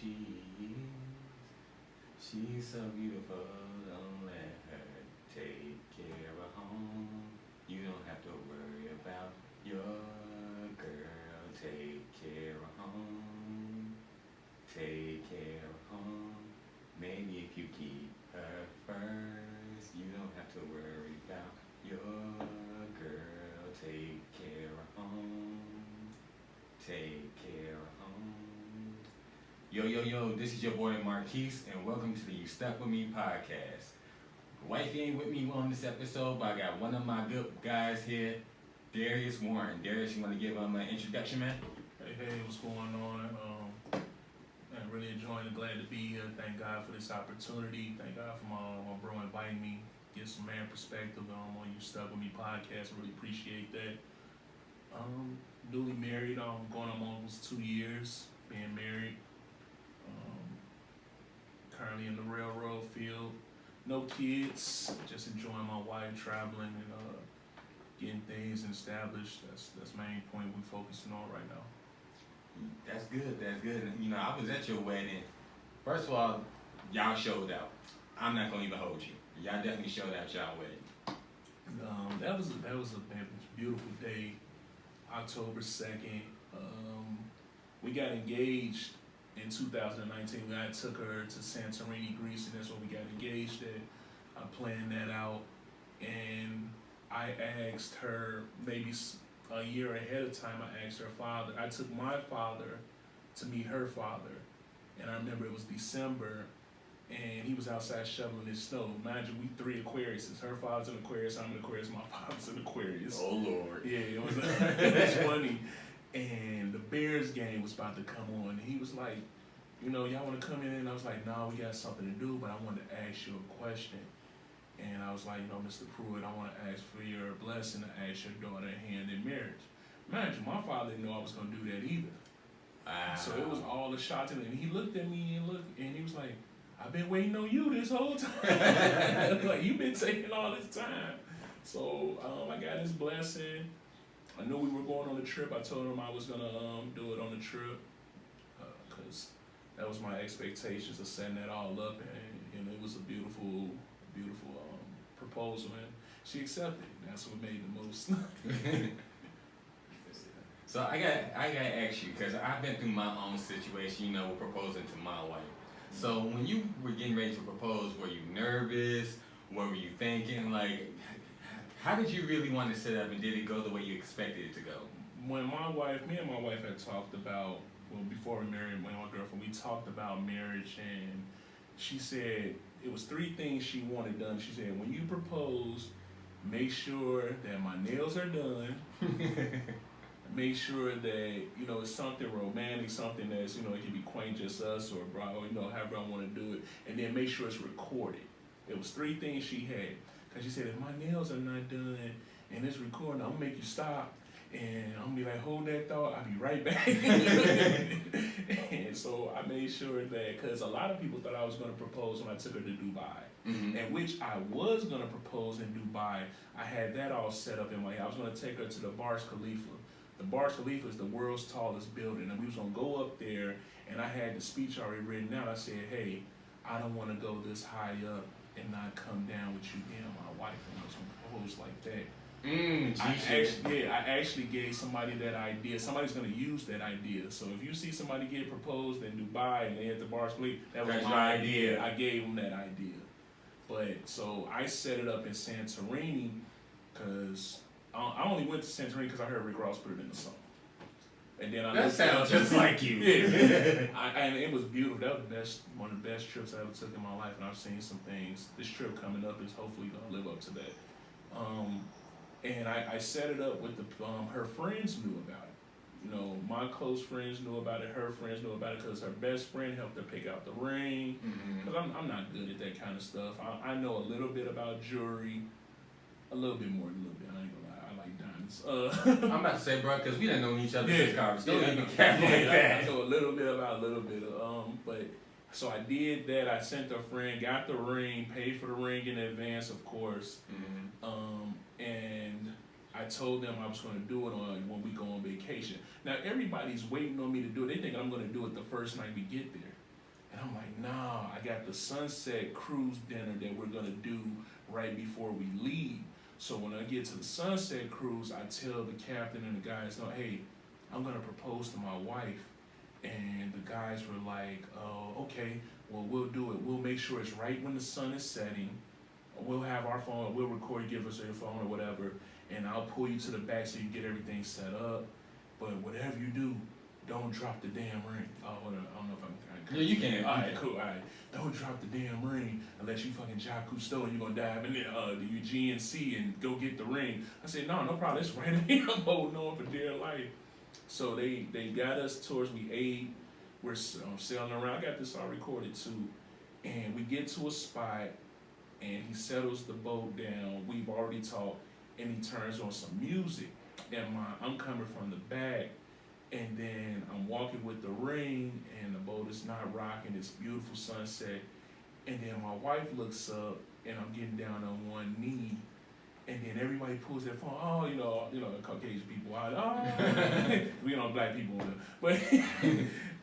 she is. She's so beautiful, don't let her take care of home. You don't have to worry about your girl. Take care of home. Take care of home. Maybe if you keep her first, you don't have to worry about your girl. Take care of home. Take care of home. Yo, this is your boy Marquis, and welcome to the You Stuck With Me podcast. Wifey ain't with me on this episode, but I got one of my good guys here, Derrius Warren. Derrius, you want to give him an introduction, man? Hey, what's going on? I'm really enjoying it. Glad to be here. Thank God for this opportunity. Thank God for my bro inviting me. Get some man perspective on You Stuck With Me podcast. I really appreciate that. Newly married. Going on almost 2 years being married. Currently in the railroad field. No kids. Just enjoying my wife, traveling and getting things established. That's the main point we're focusing on right now. That's good. You know, I was at your wedding. First of all, y'all showed out. I'm not gonna even hold you. Y'all definitely showed out y'all wedding. That was a beautiful day, October 2nd. We got engaged in 2019. I took her to Santorini, Greece, and that's when we got engaged at. I planned that out, and I asked her maybe a year ahead of time. I asked her father. I took my father to meet her father, and I remember it was December, and he was outside shoveling his snow. Mind you, we 3 Aquariuses. Her father's an Aquarius, I'm an Aquarius, my father's an Aquarius. Oh Lord. Yeah, it was funny. And the Bears game was about to come on, and he was like, y'all want to come in? And I was like, no, we got something to do, but I wanted to ask you a question. And I was like, Mr. Pruitt, I want to ask for your blessing to ask your daughter hand in marriage. Mind you, my father didn't know I was going to do that either. Wow. So it was all a shock to me. And he looked at me and he was like, I've been waiting on you this whole time. Like, you've been taking all this time. So I got his blessing. I knew we were going on a trip. I told him I was going to do it on the trip because that was my expectations of setting that all up. And it was a beautiful proposal, and she accepted. That's what made the most. So I got to ask you, because I've been through my own situation, with proposing to my wife. So when you were getting ready to propose, were you nervous? What were you thinking? Like, how did you really want to set up, and did it go the way you expected it to go? When me and my wife had talked about, before we married, my girlfriend, we talked about marriage, and she said it was 3 things she wanted done. She said, when you propose, make sure that my nails are done. Make sure that, it's something romantic, something that's, it can be quaint, just us or however I want to do it. And then make sure it's recorded. It was 3 things she had. Because she said, if my nails are not done and it's recording, I'm going to make you stop. And I'm going to be like, hold that thought, I'll be right back. And so I made sure that, because a lot of people thought I was going to propose when I took her to Dubai. Mm-hmm. And which I was going to propose in Dubai. I had that all set up in my head. I was going to take her to the Burj Khalifa. The Burj Khalifa is the world's tallest building. And we was going to go up there, and I had the speech already written out. I said, hey, I don't want to go this high up and not come down with you being my wife. And I was going to propose like that. I actually gave somebody that idea. Somebody's going to use that idea. So if you see somebody get proposed in Dubai and they at the Burj Khalifa, that was my idea. I gave them that idea. But so I set it up in Santorini because I only went to Santorini because I heard Rick Ross put it in the song. And then that sounds just like you. Yeah. And it was beautiful. That was one of the best trips I ever took in my life, and I've seen some things. This trip coming up is hopefully going to live up to that. And I set it up with her friends knew about it. My close friends knew about it. Her friends knew about it because her best friend helped her pick out the ring. Because I'm not good at that kind of stuff. I know a little bit about jewelry, a little bit more than a little bit. I ain't gonna lie. I like diamonds. I'm about to say, bro, because we didn't know each other since college. Don't even care like that. I know a little bit about a little bit. But so I did that. I sent a friend, got the ring, paid for the ring in advance, of course. And I told them I was going to do it when we go on vacation. Now everybody's waiting on me to do it. They think I'm going to do it the first night we get there. And I'm like, nah, I got the sunset cruise dinner that we're gonna do right before we leave. So when I get to the sunset cruise, I tell the captain and the guys, no, hey, I'm gonna propose to my wife. And the guys were like, oh, okay, well, we'll do it. We'll make sure it's right when the sun is setting. We'll have our phone, we'll record, give us your phone or whatever, and I'll pull you to the back so you get everything set up. But whatever you do, don't drop the damn ring. Oh, I don't know if I'm. Yeah, you can. All right, cool. All right, don't drop the damn ring unless you fucking Jacques Cousteau and you're gonna dive in the GNC and go get the ring. I said, no problem. It's right in here. I'm holding on for dear life. So they got us towards, we ate. We're sailing around. I got this all recorded too. And we get to a spot, and he settles the boat down. We've already talked, and he turns on some music. And I'm coming from the back, and then I'm walking with the ring, and the boat is not rocking. It's beautiful sunset, and then my wife looks up, and I'm getting down on one knee, and then everybody pulls their phone. Oh, you know, Caucasian people out. Oh, we don't black people, but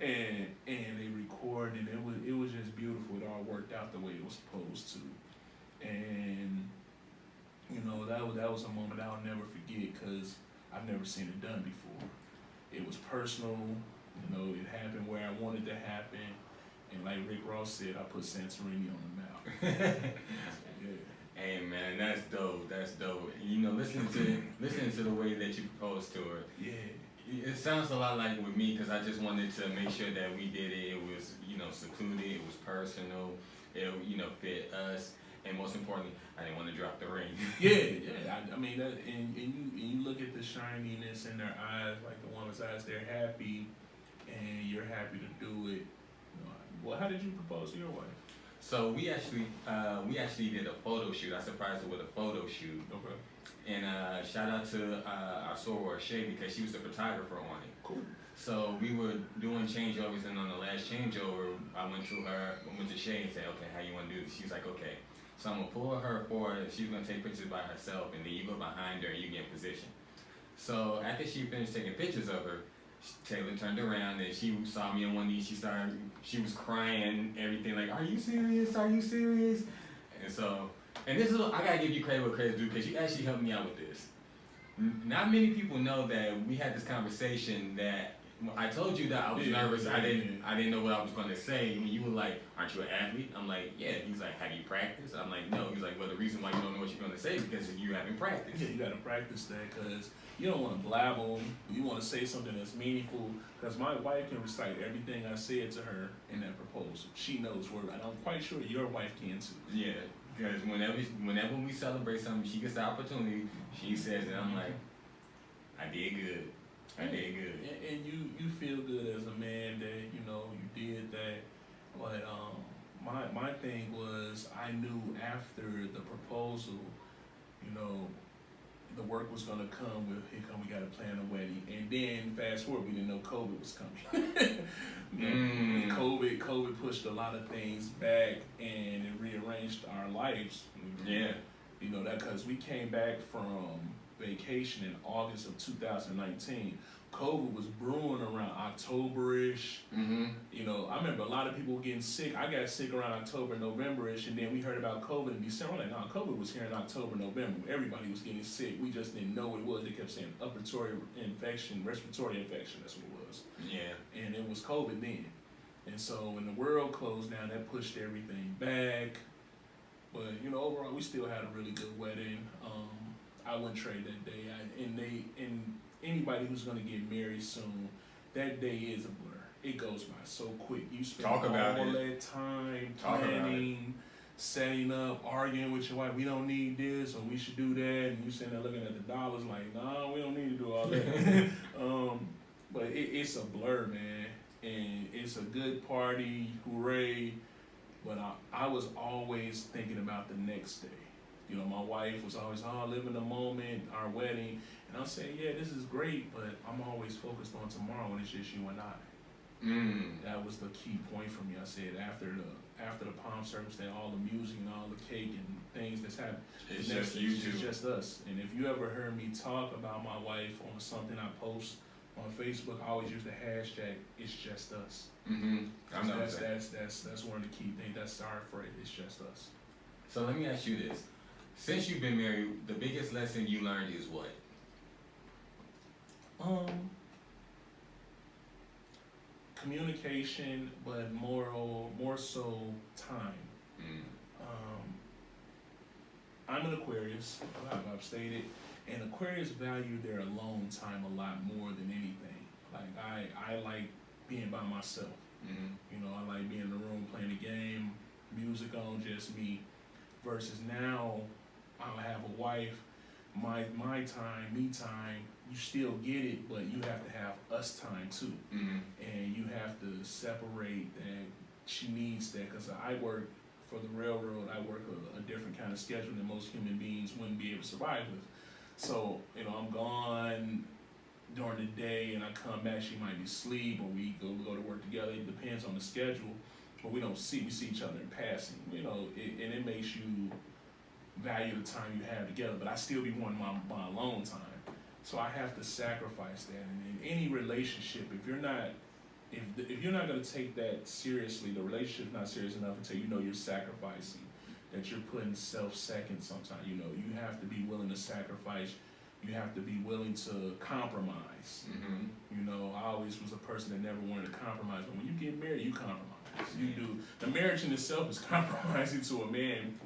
and they record, and it was just beautiful. It all worked out the way it was supposed to. And that was a moment I'll never forget because I've never seen it done before. It was personal, it happened where I wanted to happen, and like Rick Ross said, I put Santorini on the map. Yeah. Hey man, that's dope. That's dope. Listening to the way that you proposed to her. Yeah. It sounds a lot like with me because I just wanted to make sure that we did it. It was secluded. It was personal. It fit us. And most importantly, I didn't want to drop the ring. Yeah. I mean, that, and you look at the shininess in their eyes, like the woman's eyes. They're happy, and you're happy to do it. Well, how did you propose to your wife? So we actually did a photo shoot. I surprised her with a photo shoot. Okay. And shout out to our soror Shay because she was the photographer on it. Cool. So we were doing changeovers, and on the last changeover, I went to Shay and said, okay, how you want to do this? She's like, okay. So I'm gonna pull her forward. She's gonna take pictures by herself, and then you go behind her and you get in position. So after she finished taking pictures of her, Taylor turned around and she saw me on one knee. She was crying, everything like, "Are you serious? Are you serious?" And this is, I gotta give you credit where credit's due because you actually helped me out with this. Not many people know that we had this conversation that. I told you that I was nervous. I didn't know what I was gonna say. When you were like, "Aren't you an athlete?" I'm like, "Yeah." He's like, "Have you practiced?" I'm like, "No." He's like, "Well, the reason why you don't know what you're gonna say is because you haven't practiced." Yeah, you gotta practice that because you don't want to blabble. You want to say something that's meaningful. Because my wife can recite everything I said to her in that proposal. She knows word, and I'm quite sure your wife can too. Yeah, because whenever we celebrate something, she gets the opportunity. She says it. I'm like, "I did good. I did good." And you feel good as a man that you did that. But my thing was I knew after the proposal, the work was gonna come with we gotta plan a wedding. And then fast forward, we didn't know COVID was coming. COVID pushed a lot of things back and it rearranged our lives. Yeah. That because we came back from vacation in August of 2019. COVID was brewing around October-ish. Mm-hmm. I remember a lot of people getting sick. I got sick around October, November-ish, and then we heard about COVID in December. I'm like, no, COVID was here in October, November. Everybody was getting sick. We just didn't know what it was. They kept saying respiratory infection, that's what it was. Yeah. And it was COVID then. And so when the world closed down, that pushed everything back. But, overall, we still had a really good wedding. I wouldn't trade that day. And anybody who's gonna get married soon, that day is a blur. It goes by so quick. You spend all that time planning, setting up, arguing with your wife. We don't need this, or we should do that, and you sitting there looking at the dollars like, nah, we don't need to do all that. But it's a blur, man, and it's a good party, hooray. But I was always thinking about the next day. My wife was always, live in the moment, our wedding. And I'm saying, yeah, this is great, but I'm always focused on tomorrow when it's just you and I. That was the key point for me. I said, after the pomp service, and all the music and all the cake and things that's happening, it's just you two. It's just us. And if you ever heard me talk about my wife on something I post on Facebook, I always use the hashtag "It's Just Us." Mm-hmm. I know That's one of the key things. That's our phrase. It's just us. So let me ask you this: since you've been married, the biggest lesson you learned is what? Communication, but more so time. Mm. I'm an Aquarius, I've stated, and Aquarius value their alone time a lot more than anything. Like I like being by myself. Mm-hmm. You know, I like being in the room playing a game, music on, just me. Versus now, I'll have a wife, my time, me time. You still get it, but you have to have us time too. Mm-hmm. And you have to separate that. She needs that because I work for the railroad. I work a different kind of schedule than most human beings wouldn't be able to survive with. So, you know, I'm gone during the day and I come back, she might be asleep or we go to work together. It depends on the schedule, but we see each other in passing, you know, and it makes you value the time you have together, but I still be wanting my alone time. So I have to sacrifice that. And in any relationship, if you're not going to take that seriously, the relationship's not serious enough until you know you're sacrificing, that you're putting self second sometimes. You know, you have to be willing to sacrifice. You have to be willing to compromise. Mm-hmm. You know, I always was a person that never wanted to compromise, but when you get married, you compromise. You do. The marriage in itself is compromising to a man.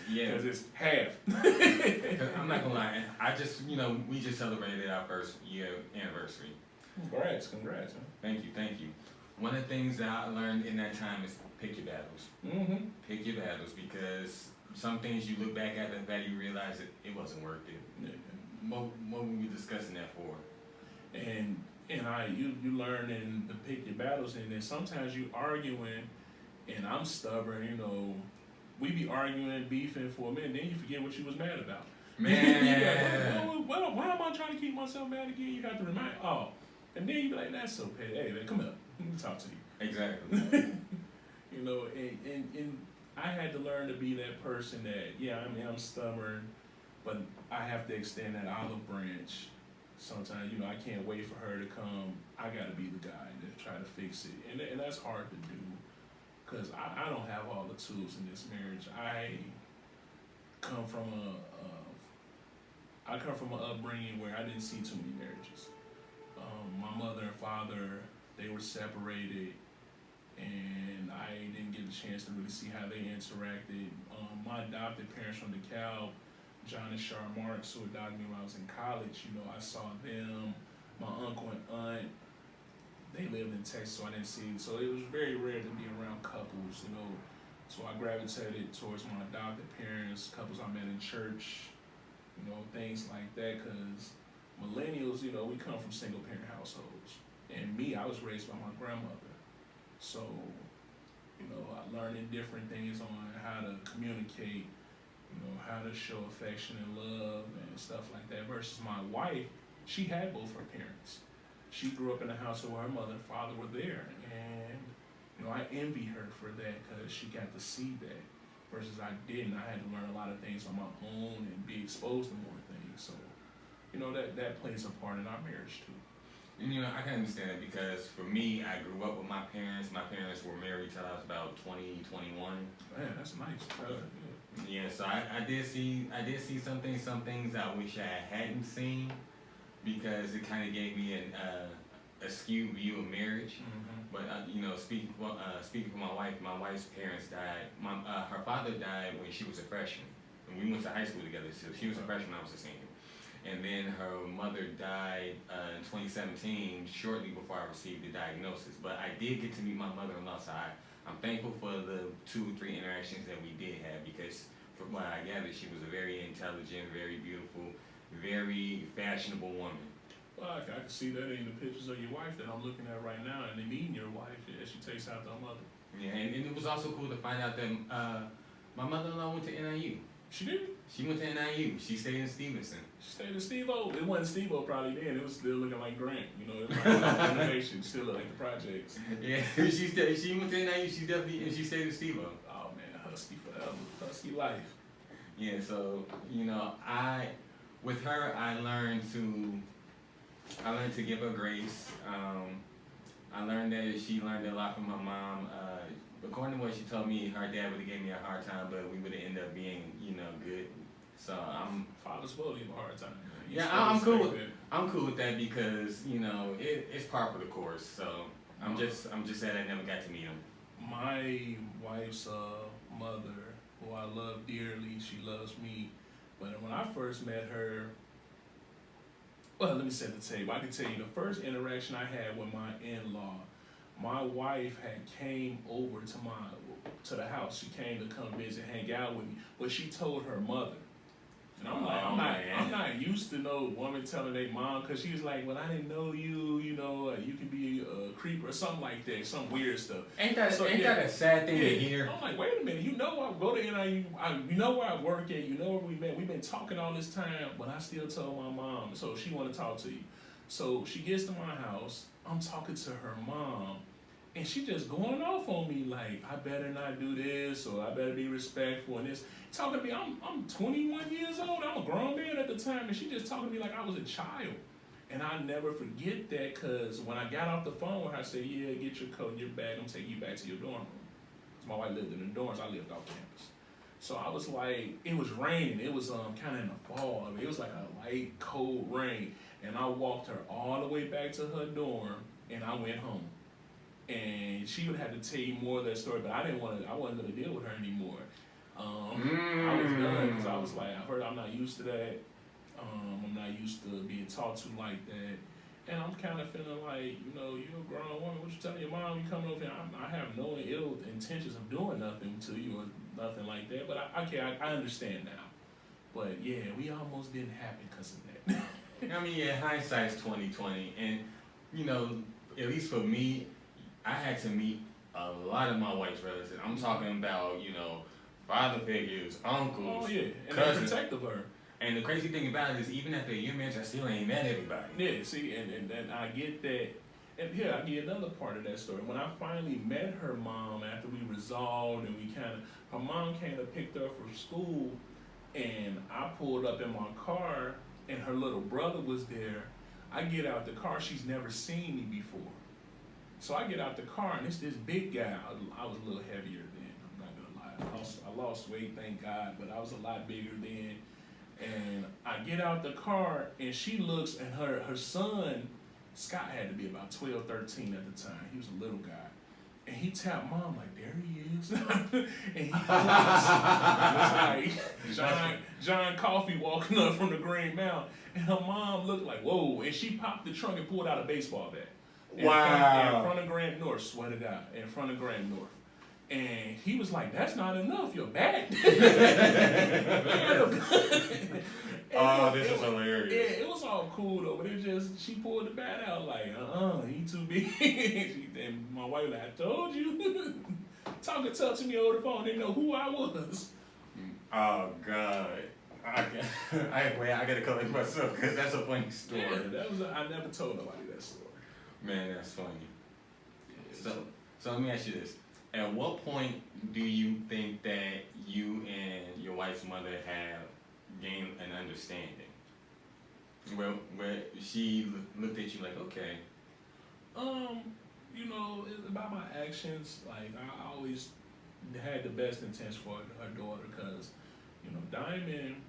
Yeah. Because it's half. I'm not gonna lie, we just celebrated our first year anniversary. Congrats, man. Thank you. One of the things that I learned in that time is pick your battles. Mm-hmm. Pick your battles, because some things you look back at that you realize it wasn't worth it. Yeah. What were we discussing that for? And you learn to pick your battles, and then sometimes you arguing, and I'm stubborn, you know. We be arguing, beefing for a minute, then you forget what you was mad about. Man. Why am I trying to keep myself mad again? You have to remind, and then you be like, that's so petty. Hey, man, come here. Let me talk to you. Exactly. You know, and I had to learn to be that person that, I'm stubborn, but I have to extend that olive branch. Sometimes, you know, I can't wait for her to come. I got to be the guy to try to fix it. And that's hard to do. Because I don't have all the tools in this marriage. I come from an upbringing where I didn't see too many marriages. My mother and father, they were separated, and I didn't get a chance to really see how they interacted. My adopted parents from DeKalb, John and Char Marks, who adopted me when I was in college, you know, I saw them. My uncle and aunt, they lived in Texas, so I didn't see it. So it was very rare to be around couples, you know. So I gravitated towards my adopted parents, couples I met in church, you know, things like that. Because millennials, you know, we come from single parent households. And me, I was raised by my grandmother. So, you know, I learned different things on how to communicate, you know, how to show affection and love and stuff like that. Versus my wife, she had both her parents. She grew up in a household where her mother and father were there, and you know, I envy her for that because she got to see that. Versus I didn't. I had to learn a lot of things on my own and be exposed to more things. So, you know, that plays a part in our marriage too. And, you know, I can understand that, because for me, I grew up with my parents. My parents were married till I was about 20, 21. Man, that's nice. Yeah, so I did see some things I wish I hadn't seen, because it kind of gave me a skewed view of marriage. Mm-hmm. But you know, speaking for my wife's parents died. Her father died when she was a freshman, and we went to high school together. So she was a freshman, I was a senior. And then her mother died in 2017, shortly before I received the diagnosis. But I did get to meet my mother-in-law, so I'm thankful for the 2 or 3 interactions that we did have, because from what I gathered, she was a very intelligent, very beautiful, very fashionable woman. Well, I can see that in the pictures of your wife that I'm looking at right now, and then meeting your wife as she takes out her mother. Yeah, and it was also cool to find out that my mother-in-law went to NIU. She did? She went to NIU. She stayed in Stevenson. She stayed in Steve-O. It wasn't Steve-O probably then. It was still looking like Grant. You know, it was like renovation. Still looked like the projects. Yeah, she went to NIU. She stayed in Steve-O. Oh man, Husky forever. Husky life. Yeah, so, you know, with her, I learned to I learned to give her grace. I learned that she learned a lot from her mom. According to what she told me, her dad would have gave me a hard time, but we would have ended up being, good. So I'm. Fathers will give a hard time. Yeah, I'm cool. I'm cool with that because it's part of the course. So I'm just sad I never got to meet him. My wife's mother, who I love dearly, she loves me. But when I first met her, well, let me set the table. I can tell you the first interaction I had with my in-law, my wife had came over to the house. She came to come visit, hang out with me. But she told her mother. And I'm like, I'm not used to no woman telling their mom, because she was like, well, I didn't know you, you can be a creep or something like that, some weird stuff. Ain't that a sad thing to hear? I'm like, wait a minute, I go to NIU, you know where I work at, you know where we met, we've been talking all this time, but I still told my mom, so she want to talk to you. So she gets to my house, I'm talking to her mom, and she just going off on me like, I better not do this, or I better be respectful, and this. Talking to me, I'm 21 years old, I'm a grown man at the time, and she just talking to me like I was a child. And I never forget that, because when I got off the phone with her, I said, yeah, get your coat and your bag, I'm taking you back to your dorm room. Because my wife lived in the dorms, I lived off campus. So I was like, it was raining, it was kind of in the fall, it was like a light, cold rain, and I walked her all the way back to her dorm, and I went home. And she would have to tell you more of that story, but I wasn't going to deal with her anymore. I was done, because I was like, I'm not used to that. I'm not used to being talked to like that. And I'm kind of feeling like, you're a grown woman. What you telling your mom? You coming over here? I have no ill intentions of doing nothing to you or nothing like that. But I understand now. But yeah, we almost didn't happen because of that. I mean, hindsight's 20/20, and at least for me, I had to meet a lot of my wife's relatives. I'm talking about, father figures, uncles, cousins. They're protective of her. And the crazy thing about it is, even after a year marriage, I still ain't met everybody. Yeah, see, and I get that. And here, I get another part of that story. When I finally met her mom after we resolved and her mom came to pick her up from school, and I pulled up in my car, and her little brother was there. I get out the car, she's never seen me before. So I get out the car, and it's this big guy. I was a little heavier then, I'm not gonna lie. I lost weight, thank God, but I was a lot bigger then. And I get out the car, and she looks, and her son, Scott, had to be about 12, 13 at the time. He was a little guy. And he tapped Mom like, there he is. And he was like John Coffey walking up from the Green Mountain. And her mom looked like, whoa. And she popped the trunk and pulled out a baseball bat. In front of Grand North, swear to God, in front of Grand North. And he was like, that's not enough, you're back. This is hilarious. Yeah, it was all cool though, but it just, she pulled the bat out like, he too big. And my wife like, I told you. Talking tough to me over the phone, didn't know who I was. Oh, God. I gotta collect myself, because that's a funny story. Yeah, I never told nobody that story. Man, that's funny. Yeah, so let me ask you this. At what point do you think that you and your wife's mother have gained an understanding? Where she looked at you like, okay. It's about my actions. Like, I always had the best intentions for her daughter, because, Diamond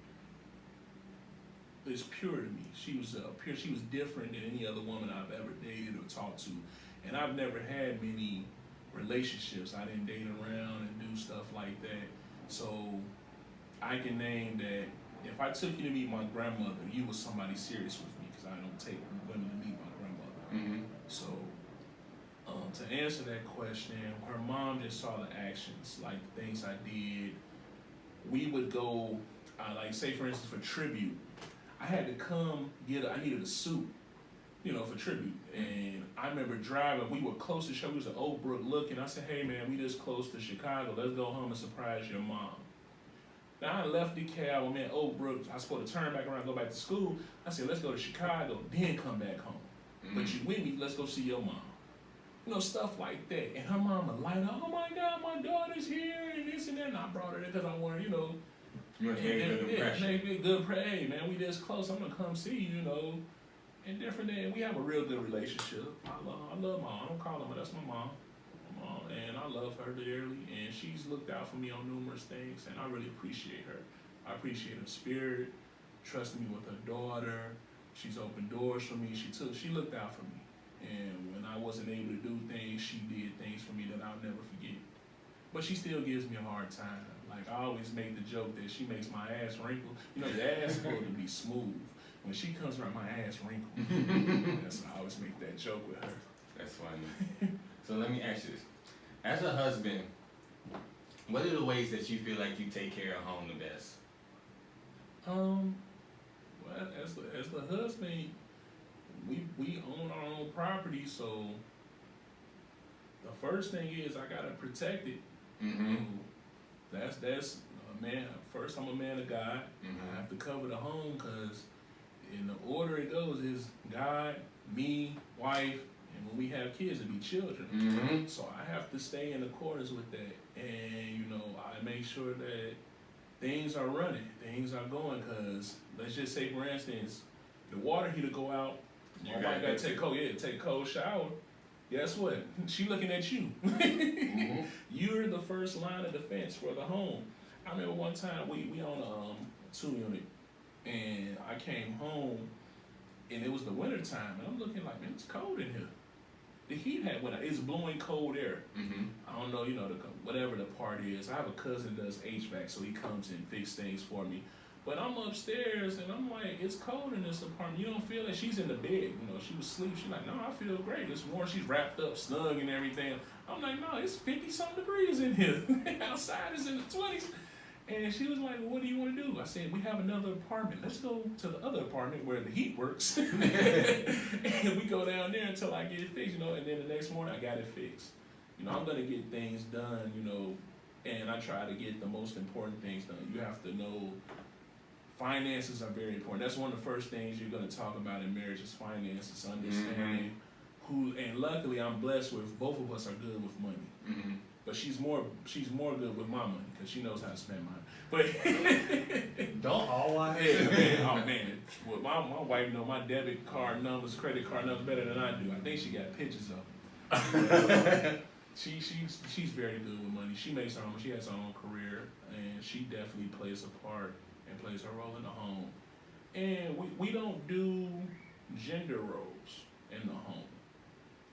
is pure to me. She was pure. She was different than any other woman I've ever dated or talked to, and I've never had many relationships. I didn't date around and do stuff like that. So I can name that if I took you to meet my grandmother, you was somebody serious with me, because I don't take women to meet my grandmother. Mm-hmm. So to answer that question, her mom just saw the actions, like the things I did. We would go, like say for instance for tribute, I had to come I needed a suit, for tribute. And I remember driving, we were close to show, we was at Oak Brook looking. I said, hey man, we this close to Chicago, let's go home and surprise your mom. Now I left the cab, I'm in Oak Brook, I was supposed to turn back around and go back to school. I said, let's go to Chicago, then come back home. Mm-hmm. But you with me, let's go see your mom. Stuff like that. And her mom would light up, oh my God, my daughter's here, and this and that. And I brought her there because I wanted, You want to make a good impression. Make a good impression. Hey man, we this close, I'm going to come see you, and different than, we have a real good relationship. I love mom. I don't call her, but that's my mom. And I love her dearly, and she's looked out for me on numerous things, and I really appreciate her. I appreciate her spirit, trusting me with her daughter. She's opened doors for me. She looked out for me, and when I wasn't able to do things, she did things for me that I'll never forget. But she still gives me a hard time. Like, I always make the joke that she makes my ass wrinkle. You know, the ass is supposed to be smooth. When she comes around, my ass wrinkle. That's why I always make that joke with her. That's funny. So let me ask you this. As a husband, what are the ways that you feel like you take care of home the best? Well, as the husband, we own our own property, so the first thing is I gotta protect it. Mm-hmm. That's a man. First, I'm a man of God. Mm-hmm. I have to cover the home, because in the order it goes is God, me, wife, and when we have kids, it be children. Mm-hmm. So I have to stay in accordance with that, and you know, I make sure that things are running, things are going. Because let's just say, for instance, the water heater go out. My wife gotta take a cold shower. Guess what? She looking at you. Mm-hmm. You're the first line of defense for the home. I remember one time we own a 2-unit, and I came home, and it was the winter time, and I'm looking like, man, it's cold in here. The heat had went out. It's blowing cold air. Mm-hmm. I don't know, you know, whatever the part is. I have a cousin that does HVAC, so he comes and fix things for me. But I'm upstairs, and I'm like, it's cold in this apartment. You don't feel it? She's in the bed. You know, she was asleep. She's like, no, I feel great. It's warm. She's wrapped up, snug, and everything. I'm like, no, it's 50-something degrees in here. Outside is in the 20s. And she was like, well, what do you want to do? I said, we have another apartment. Let's go to the other apartment where the heat works. And we go down there until I get it fixed, you know. And then the next morning, I got it fixed. You know, I'm going to get things done, you know, and I try to get the most important things done. You have to know finances are very important. That's one of the first things you're going to talk about in marriage is finances, understanding who. And luckily, I'm blessed with both of us are good with money. Mm-hmm. But she's more good with my money because she knows how to spend mine. But don't always. Yeah, man, oh man, well, my wife know my debit card numbers, credit card numbers better than I do. I think she got pictures of them. She's very good with money. She makes her own. She has her own career, and she definitely plays a part and plays her role in the home. And we don't do gender roles in the home.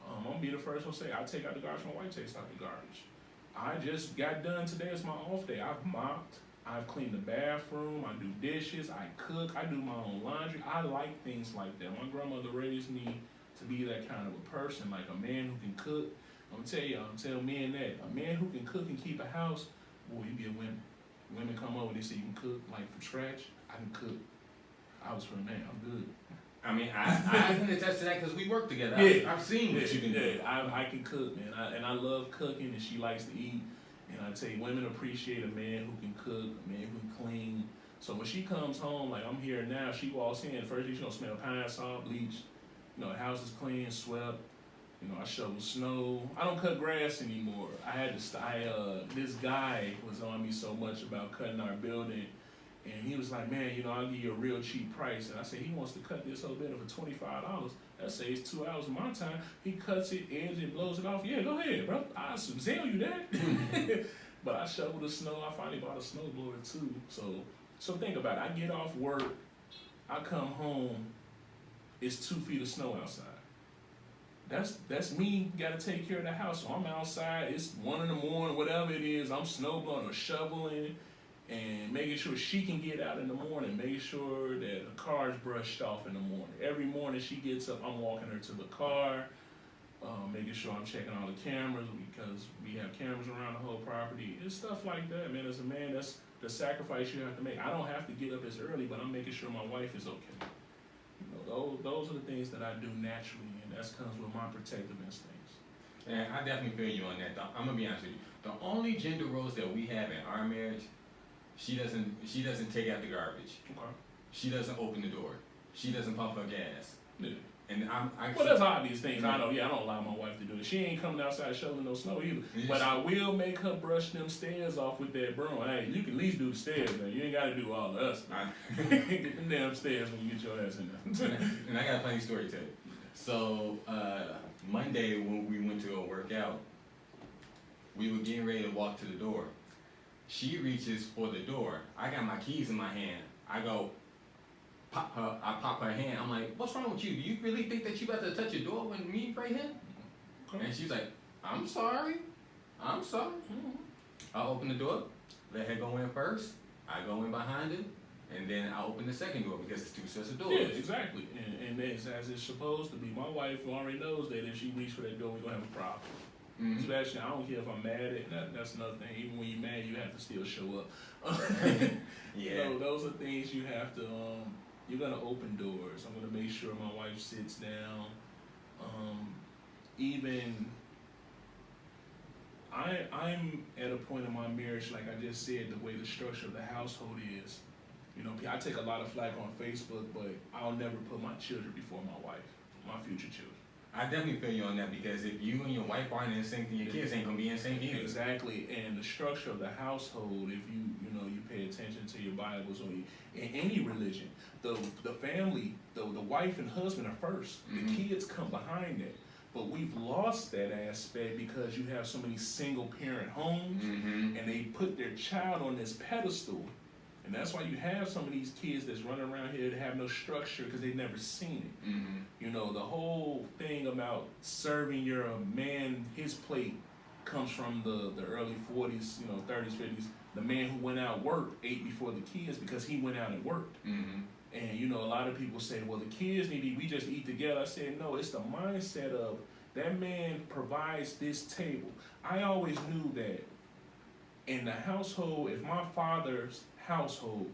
I'm gonna be the first one to say I take out the garbage. My wife takes out the garbage. I just got done today. It's my off day. I've mopped. I've cleaned the bathroom. I do dishes. I cook. I do my own laundry. I like things like that. My grandmother raised me to be that kind of a person, like a man who can cook. I'm gonna tell y'all, tell men that a man who can cook and keep a house, boy, you get women. Women come over, they say you can cook like from scratch. I can cook. I was from man. I'm good. I mean, I can attest to that because we work together. Yeah. I've seen what you can do. I can cook, man. And I love cooking, and she likes to eat. And I tell you, women appreciate a man who can cook, a man who can clean. So when she comes home, like I'm here now, she walks in, first she's gonna smell pine salt, bleach. You know, the house is clean, swept. You know, I shovel snow. I don't cut grass anymore. This guy was on me so much about cutting our building. And he was like, man, you know, I'll give you a real cheap price. And I said, he wants to cut this whole building for $25. That saves 2 hours of my time. He cuts it, edges it, blows it off. Yeah, go ahead, bro. I'll sell you that. But I shoveled the snow. I finally bought a snow blower too. So think about it. I get off work. I come home. It's 2 feet of snow outside. That's me. Got to take care of the house. So I'm outside. It's 1 in the morning, whatever it is. I'm snow blowing or shoveling. And making sure she can get out in the morning, making sure that the car's brushed off in the morning. Every morning she gets up, I'm walking her to the car, making sure I'm checking all the cameras because we have cameras around the whole property. It's stuff like that, man. As a man, that's the sacrifice you have to make. I don't have to get up as early, but I'm making sure my wife is okay. You know, those are the things that I do naturally, and that comes with my protective instincts. Yeah, I definitely feel you on that. I'm gonna be honest with you. The only gender roles that we have in our marriage. She doesn't take out the garbage. Okay. She doesn't open the door. She doesn't pump her gas. Yeah. And well, that's obvious things. I don't allow my wife to do it. She ain't coming outside shoveling no snow either. But I will make her brush them stairs off with that broom. Hey, you can at least do the stairs, man. You ain't got to do all of us. Get them damn stairs when you get your ass in there. And I got a funny story to tell you. So Monday when we went to go work out, we were getting ready to walk to the door. She reaches for the door. I got my keys in my hand. I go, I pop her hand. I'm like, what's wrong with you? Do you really think that you about to touch your door when me right here? And she's like, I'm sorry. I open the door, let her go in first. I go in behind her, and then I open the second door because it's two sets of doors. Yeah, exactly. And it's as it's supposed to be. My wife already knows that if she reaches for that door, we're going to have a problem. Mm-hmm. Especially, I don't care if I'm mad at that's another thing. Even when you're mad, you have to still show up. Yeah. So those are things you have to, you're going to open doors. I'm going to make sure my wife sits down. I'm at a point in my marriage, like I just said, the way the structure of the household is. You know, I take a lot of flack on Facebook, but I'll never put my children before my wife, my future children. I definitely feel you on that because if you and your wife aren't in sync, then your kids ain't gonna be in sync either. Exactly, and the structure of the household, if you pay attention to your Bibles or in any religion, the family, the wife and husband are first. Mm-hmm. The kids come behind that. But we've lost that aspect because you have so many single parent homes, mm-hmm. and they put their child on this pedestal. And that's why you have some of these kids that's running around here that have no structure because they've never seen it. Mm-hmm. You know, the whole thing about serving your man his plate comes from the early 40s, 30s, 50s. The man who went out worked, ate before the kids because he went out and worked. Mm-hmm. And, a lot of people say, well, the kids we just eat together. I said, no, it's the mindset of that man provides this table. I always knew that in the household, if my father's household,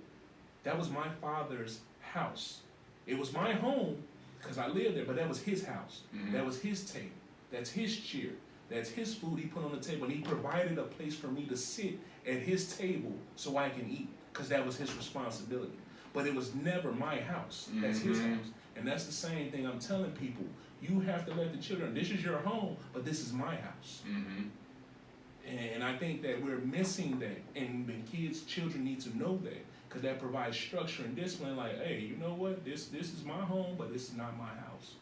that was my father's house. It was my home because I lived there, but that was his house. Mm-hmm. That was his table. That's his chair. That's his food he put on the table. And he provided a place for me to sit at his table so I can eat because that was his responsibility. But it was never my house. That's his house. And that's the same thing I'm telling people. You have to let the children, this is your home, but this is my house. Mm-hmm. And I think that we're missing that. And the children need to know that because that provides structure and discipline. Like, hey, you know what? This is my home, but this is not my house.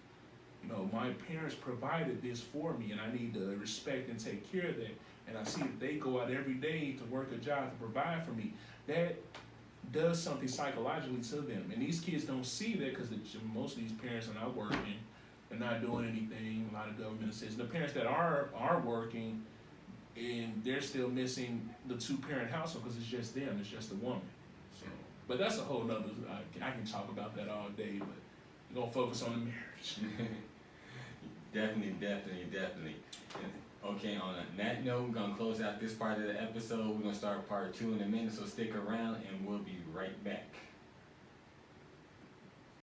My parents provided this for me, and I need to respect and take care of that. And I see that they go out every day to work a job to provide for me. That does something psychologically to them. And these kids don't see that because most of these parents are not working. They're not doing anything. A lot of government assistance. The parents that are working, and they're still missing the two-parent household because it's just them. It's just the woman. So, but that's a whole nother. I can talk about that all day, but we're gonna focus on the marriage. Definitely. Okay, on that note, we're gonna close out this part of the episode. We're gonna start part 2 in a minute, so stick around and we'll be right back.